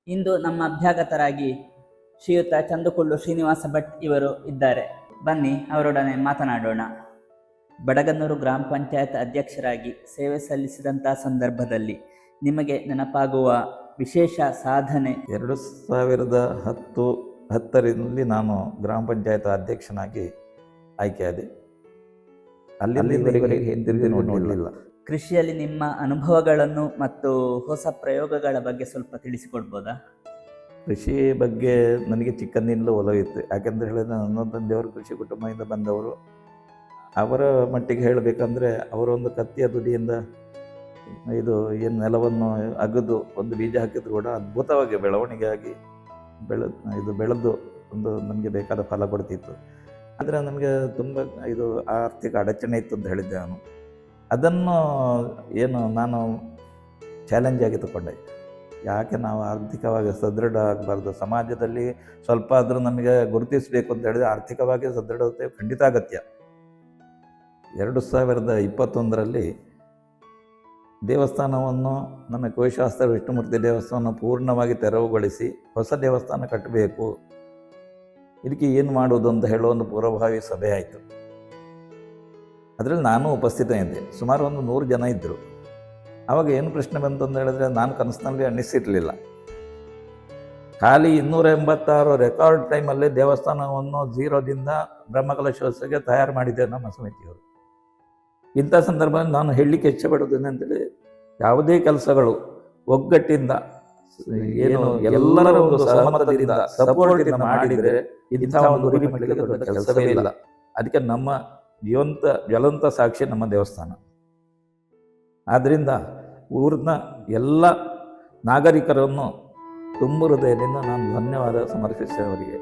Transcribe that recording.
ಇಂದು ನಮ್ಮ ಅಭ್ಯಾಗತರಾಗಿ ಶ್ರೀಯುತ ಚಂದುಕೊಳ್ಲು ಶ್ರೀನಿವಾಸ ಭಟ್ ಇವರು ಇದ್ದಾರೆ. ಬನ್ನಿ ಅವರೊಡನೆ ಮಾತನಾಡೋಣ. ಬಡಗನ್ನೂರು ಗ್ರಾಮ ಪಂಚಾಯತ್ ಅಧ್ಯಕ್ಷರಾಗಿ ಸೇವೆ ಸಲ್ಲಿಸಿದಂಥ ಸಂದರ್ಭದಲ್ಲಿ ನಿಮಗೆ ನೆನಪಾಗುವ ವಿಶೇಷ ಸಾಧನೆ? 2010ರಲ್ಲಿ ನಾನು ಗ್ರಾಮ ಪಂಚಾಯತ್ ಅಧ್ಯಕ್ಷನಾಗಿ ಆಯ್ಕೆಯಾದೆ. ಅಲ್ಲಿವರೆಗೆ ಹಿಂದಿರುಗಿ ನೋಡಲಿಲ್ಲ. ಕೃಷಿಯಲ್ಲಿ ನಿಮ್ಮ ಅನುಭವಗಳನ್ನು ಮತ್ತು ಹೊಸ ಪ್ರಯೋಗಗಳ ಬಗ್ಗೆ ಸ್ವಲ್ಪ ತಿಳಿಸಿಕೊಡ್ಬೋದಾ? ಕೃಷಿ ಬಗ್ಗೆ ನನಗೆ ಚಿಕ್ಕಂದಿನಿಂದಲೂ ಒಲವಿತ್ತು. ಯಾಕೆಂದರೆ ಹೇಳಿದ್ರೆ ನನ್ನ ತಂದೆಯವರು ಕೃಷಿ ಕುಟುಂಬದಿಂದ ಬಂದವರು. ಅವರ ಮಟ್ಟಿಗೆ ಹೇಳಬೇಕಂದ್ರೆ ಅವರೊಂದು ಕತ್ತಿಯ ತುದಿಯಿಂದ ಇದು ಏನು ನೆಲವನ್ನು ಅಗೆದು ಒಂದು ಬೀಜ ಹಾಕಿದ್ರು ಕೂಡ ಅದ್ಭುತವಾಗಿ ಬೆಳವಣಿಗೆ ಆಗಿ ಬೆಳೆದು ಒಂದು ನಮಗೆ ಬೇಕಾದ ಫಲ ಕೊಡ್ತಿತ್ತು. ಆದರೆ ನಮಗೆ ತುಂಬ ಆರ್ಥಿಕ ಅಡಚಣೆ ಇತ್ತು ಅಂತ ಹೇಳಿದ್ದೆ ನಾನು. ಅದನ್ನು ನಾನು ಚಾಲೆಂಜ್ ಆಗಿ ತಗೊಂಡೆ. ಯಾಕೆ ನಾವು ಆರ್ಥಿಕವಾಗಿ ಸದೃಢ ಆಗಬಾರ್ದು, ಸಮಾಜದಲ್ಲಿ ಸ್ವಲ್ಪ ಆದರೂ ನಮಗೆ ಗುರುತಿಸಬೇಕು ಅಂತ ಹೇಳಿದರೆ ಆರ್ಥಿಕವಾಗಿ ಸದೃಢತೆ ಖಂಡಿತ ಅಗತ್ಯ. 2021ರಲ್ಲಿ ದೇವಸ್ಥಾನವನ್ನು ನಮ್ಮ ಕೋಶಾಸ್ತ್ರ ವಿಷ್ಣುಮೂರ್ತಿ ದೇವಸ್ಥಾನ ಪೂರ್ಣವಾಗಿ ತೆರವುಗೊಳಿಸಿ ಹೊಸ ದೇವಸ್ಥಾನ ಕಟ್ಟಬೇಕು. ಇದಕ್ಕೆ ಏನು ಮಾಡುವುದು ಅಂತ ಹೇಳೋ ಒಂದು ಪೂರ್ವಭಾವಿ ಸಭೆ ಆಯಿತು. ಅದರಲ್ಲಿ ನಾನು ಉಪಸ್ಥಿತ ಇದ್ದೆ. ಸುಮಾರು ಒಂದು 100 ಜನ ಇದ್ದರು. ಆವಾಗ ಏನು ಪ್ರಶ್ನೆ ಬಂತು ಅಂತ ಹೇಳಿದ್ರೆ, ನಾನು ಕನಸಿನಲ್ಲಿ ಅನ್ನಿಸಿರಲಿಲ್ಲ. ಖಾಲಿ 286 ರೆಕಾರ್ಡ್ ಟೈಮಲ್ಲಿ ದೇವಸ್ಥಾನವನ್ನು 0ದಿಂದ ಬ್ರಹ್ಮಕಲಶೋತ್ಸವಕ್ಕೆ ತಯಾರು ಮಾಡಿದ್ದೇವೆ ನಮ್ಮ ಸಮಿತಿಯವರು. ಇಂಥ ಸಂದರ್ಭದಲ್ಲಿ ನಾನು ಹೇಳಲಿಕ್ಕೆ ಇಚ್ಛೆಪಡೋದೇನೆ ಅಂತೇಳಿ, ಯಾವುದೇ ಕೆಲಸಗಳು ಒಗ್ಗಟ್ಟಿಂದ ಎಲ್ಲರ ಒಂದು ಸಹಮತದಿಂದ ಸಪೋರ್ಟಿಂದ ಮಾಡಿದರೆ ಇಂಥ ಒಂದು ಗುರಿ ಮಾಡಲಿಕ್ಕೆ ದೊಡ್ಡ ಕೆಲಸವೇ ಇಲ್ಲ. ಅದಕ್ಕೆ ನಮ್ಮ ಜ್ವಲಂತ ಸಾಕ್ಷಿ ನಮ್ಮ ದೇವಸ್ಥಾನ. ಆದ್ದರಿಂದ ಊರಿನ ಎಲ್ಲ ನಾಗರಿಕರನ್ನು ತುಂಬ ಹೃದಯದಿಂದ ನಾನು ಧನ್ಯವಾದ ಸಮರ್ಪಿಸ್ತೇನೆ ಅವರಿಗೆ.